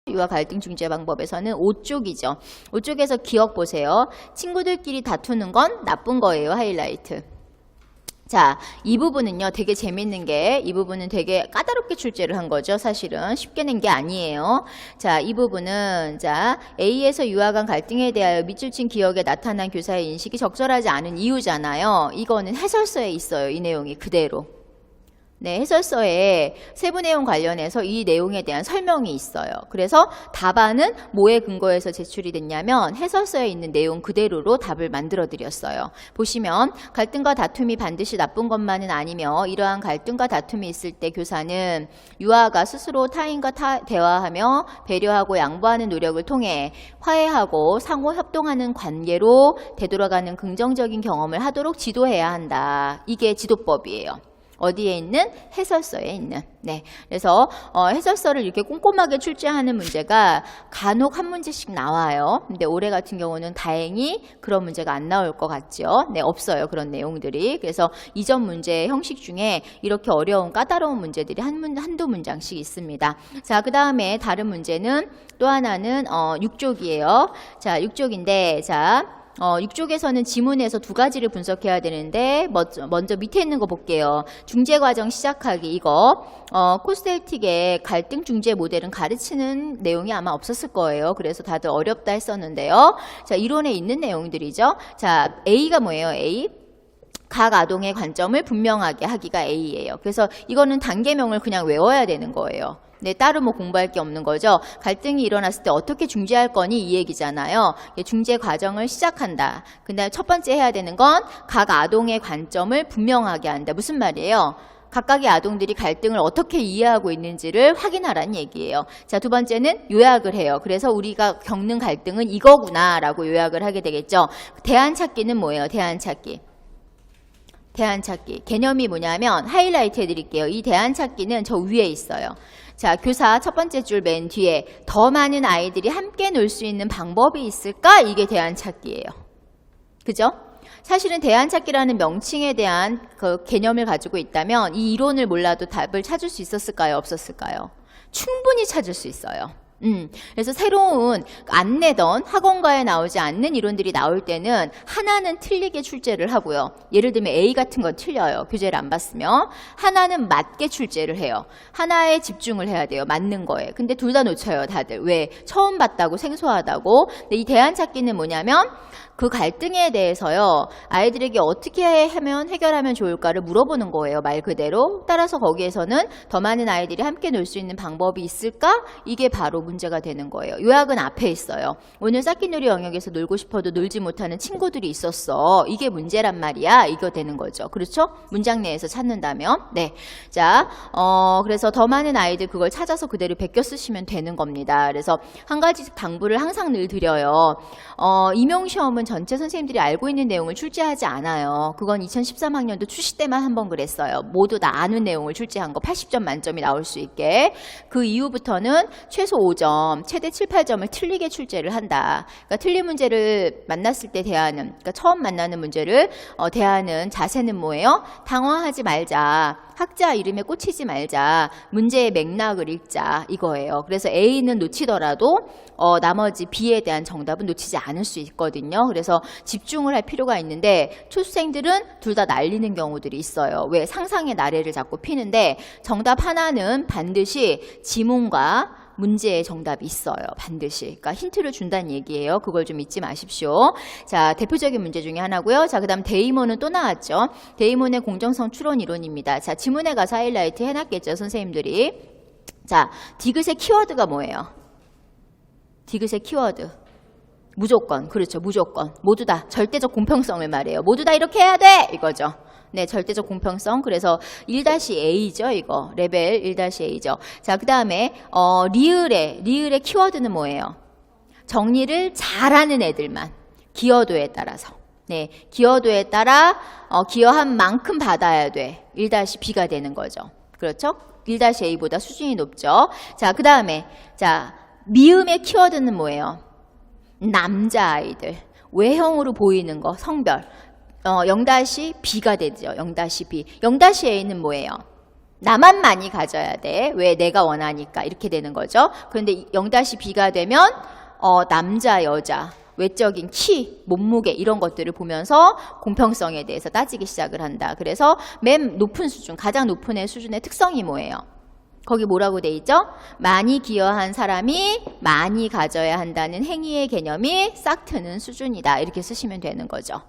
유아 갈등 중재 방법에서는 5쪽이죠. 5쪽에서 기억 보세요. 친구들끼리 다투는 건 나쁜 거예요. 하이라이트. 자, 이 부분은요, 되게 재밌는 게, 이 부분은 되게 까다롭게 출제를 한 거죠. 사실은 쉽게 낸 게 아니에요. 자, 이 부분은, 자, A에서 유아 간 갈등에 대하여 밑줄 친 기억에 나타난 교사의 인식이 적절하지 않은 이유잖아요. 이거는 해설서에 있어요. 이 내용이 그대로. 네, 해설서에 세부 내용 관련해서 이 내용에 대한 설명이 있어요. 그래서 답안은 뭐에 근거해서 제출이 됐냐면 해설서에 있는 내용 그대로로 답을 만들어 드렸어요. 보시면 갈등과 다툼이 반드시 나쁜 것만은 아니며 이러한 갈등과 다툼이 있을 때 교사는 유아가 스스로 타인과 대화하며 배려하고 양보하는 노력을 통해 화해하고 상호 협동하는 관계로 되돌아가는 긍정적인 경험을 하도록 지도해야 한다. 이게 지도법이에요. 어디에 있는? 해설서에 있는. 네. 그래서 해설서를 이렇게 꼼꼼하게 출제하는 문제가 간혹 한 문제씩 나와요. 근데 올해 같은 경우는 다행히 그런 문제가 안 나올 것 같죠. 네, 없어요. 그런 내용들이. 그래서 이전 문제 형식 중에 이렇게 어려운 까다로운 문제들이 한두 문장씩 있습니다. 자, 그 다음에 다른 문제는 또 하나는 6쪽이에요. 자, 6쪽인데 자, 6쪽에서는 지문에서 두 가지를 분석해야 되는데 먼저 밑에 있는 거 볼게요. 중재과정 시작하기 이거 코스텔틱의 갈등 중재 모델은 가르치는 내용이 아마 없었을 거예요. 그래서 다들 어렵다 했었는데요. 자, 이론에 있는 내용들이죠. 자, A가 뭐예요? A? 각 아동의 관점을 분명하게 하기가 A예요. 그래서 이거는 단계명을 그냥 외워야 되는 거예요. 네, 따로 뭐 공부할 게 없는 거죠. 갈등이 일어났을 때 어떻게 중재할 거니 이 얘기잖아요. 중재 과정을 시작한다. 근데 첫 번째 해야 되는 건 각 아동의 관점을 분명하게 한다. 무슨 말이에요? 각각의 아동들이 갈등을 어떻게 이해하고 있는지를 확인하라는 얘기예요. 자, 두 번째는 요약을 해요. 그래서 우리가 겪는 갈등은 이거구나 라고 요약을 하게 되겠죠. 대안 찾기는 뭐예요? 대안 찾기. 대안 찾기. 개념이 뭐냐면 하이라이트 해드릴게요. 이 대안 찾기는 저 위에 있어요. 자, 교사 첫 번째 줄 맨 뒤에 더 많은 아이들이 함께 놀 수 있는 방법이 있을까? 이게 대안 찾기예요. 그죠? 사실은 대안 찾기라는 명칭에 대한 그 개념을 가지고 있다면 이 이론을 몰라도 답을 찾을 수 있었을까요? 없었을까요? 충분히 찾을 수 있어요. 그래서 새로운 안 내던 학원가에 나오지 않는 이론들이 나올 때는 하나는 틀리게 출제를 하고요. 예를 들면 A 같은 건 틀려요. 교재를 안 봤으면. 하나는 맞게 출제를 해요. 하나에 집중을 해야 돼요. 맞는 거에. 근데 둘 다 놓쳐요, 다들. 왜? 처음 봤다고 생소하다고. 근데 이 대안 찾기는 뭐냐면 그 갈등에 대해서요. 아이들에게 어떻게 하면 해결하면 좋을까를 물어보는 거예요. 말 그대로. 따라서 거기에서는 더 많은 아이들이 함께 놀 수 있는 방법이 있을까? 이게 바로 문제가 되는 거예요. 요약은 앞에 있어요. 오늘 쌓기놀이 영역에서 놀고 싶어도 놀지 못하는 친구들이 있었어. 이게 문제란 말이야. 이거 되는 거죠. 그렇죠? 문장 내에서 찾는다면. 네. 자, 그래서 더 많은 아이들 그걸 찾아서 그대로 베껴 쓰시면 되는 겁니다. 그래서 한 가지 당부를 항상 늘 드려요. 임용시험은 전체 선생님들이 알고 있는 내용을 출제하지 않아요. 그건 2013학년도 출시 때만 한 번 그랬어요. 모두 다 아는 내용을 출제한 거 80점 만점이 나올 수 있게. 그 이후부터는 최소 5점, 최대 7, 8점을 틀리게 출제를 한다. 그러니까 틀린 문제를 만났을 때 대하는, 그러니까 처음 만나는 문제를 대하는 자세는 뭐예요? 당황하지 말자. 학자 이름에 꽂히지 말자. 문제의 맥락을 읽자. 이거예요. 그래서 A는 놓치더라도 나머지 B에 대한 정답은 놓치지 않을 수 있거든요. 그래서 집중을 할 필요가 있는데 초수생들은 둘 다 날리는 경우들이 있어요. 왜? 상상의 나래를 자꾸 피는데 정답 하나는 반드시 지문과 문제의 정답이 있어요. 반드시. 그러니까 힌트를 준다는 얘기예요. 그걸 좀 잊지 마십시오. 자, 대표적인 문제 중에 하나고요. 자, 그 다음 데이몬은 또 나왔죠. 데이몬의 공정성 추론 이론입니다. 자, 지문에 가서 하이라이트 해놨겠죠. 선생님들이. 자, 디귿의 키워드가 뭐예요? 디귿의 키워드. 무조건. 그렇죠. 무조건. 모두 다 절대적 공평성을 말해요. 모두 다 이렇게 해야 돼! 이거죠. 네, 절대적 공평성. 그래서 1-A죠, 이거. 레벨 1-A죠. 자, 그 다음에, 리을의 키워드는 뭐예요? 정리를 잘하는 애들만. 기여도에 따라서. 네, 기여도에 따라, 기여한 만큼 받아야 돼. 1-B가 되는 거죠. 그렇죠? 1-A보다 수준이 높죠. 자, 그 다음에, 자, 미음의 키워드는 뭐예요? 남자아이들. 외형으로 보이는 거, 성별. 0-B가 되죠. 0-B. 0-A는 뭐예요? 나만 많이 가져야 돼. 왜? 내가 원하니까. 이렇게 되는 거죠. 그런데 0-B가 되면 남자, 여자, 외적인 키, 몸무게 이런 것들을 보면서 공평성에 대해서 따지기 시작을 한다. 그래서 맨 높은 수준, 가장 높은 애 수준의 특성이 뭐예요? 거기 뭐라고 돼 있죠? 많이 기여한 사람이 많이 가져야 한다는 행위의 개념이 싹 트는 수준이다. 이렇게 쓰시면 되는 거죠.